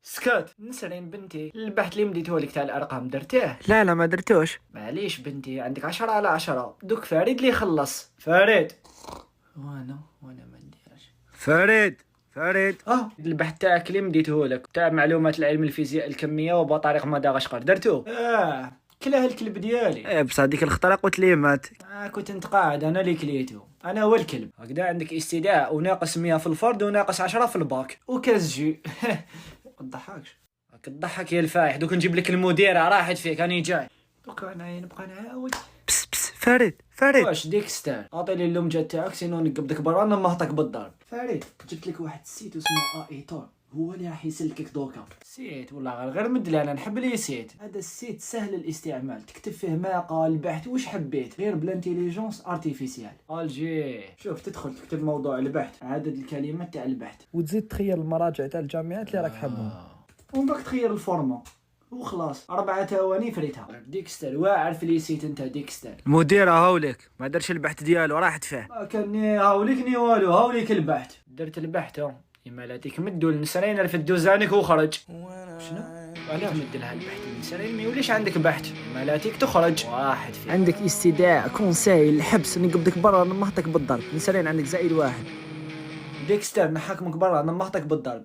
سكات نسرين بنتي، البحث اللي مديته لك تاع الارقام درتيه؟ لا ما درتوش. معليش بنتي، عندك 10/10. دوك فريد اللي يخلص. فريد. وانا ما نديرش. فريد البحث تاعك اللي مديته لك تاع معلومات العلم الفيزياء الكميه وبطاريق مدغشقر درتو؟ كلاه الكلب ديالي. ايه بصح ديك الخطره قلت لي مات. كنت انت قاعد انا اللي كليتو، انا هو الكلب. هكذا عندك استدعاء وناقص 100 في الفرد وناقص 10 في الباك وكاس جي. ما تضحكش. تضحك يا الفايح. دوك نجيب لك المديره راحت فيك راني جاي. دوك انا نبقى نعاود. بس فريد واش ديكستر عطي لي اللومجه تاعك سينو نقبضك برا نمهطك بالضرب. فريد جبت لك واحد السيت اسمه ايتور، هو اللي راح يسلكك دوكا. سيت والله غير مدلي، انا نحب لي سيت. هذا السيت سهل الاستعمال، تكتب فيه مقال البحث واش حبيت غير بالانتيليجونس ارتيفيسيال. الجي شوف تدخل تكتب موضوع البحث، عدد الكلمات تاع البحث، وتزيد تخيل المراجع تاع الجامعات اللي راك حابهم. ومن بعد تخير الفورما وخلاص 4 ثواني فريتها. ديكستر واعر في لي سيت انت ديكستر. المديره هاوليك ما درش البحث ديالو راحت فيه. كاني هاوليكني والو، هاوليك البحث. درت البحث يمالاتيك مدو النسرين رفدو زانك وخرج. شنو؟ علاه مد لها البحث النسرين ما يوليش عندك بحث، مالاتيك تخرج واحد فيه. عندك استدعاء كونساي الحبس نقبضك برا نمهطك بالضرب. نسرين عندك زائد 1. ديكستر نحاكمك برا نمهطك بالضرب.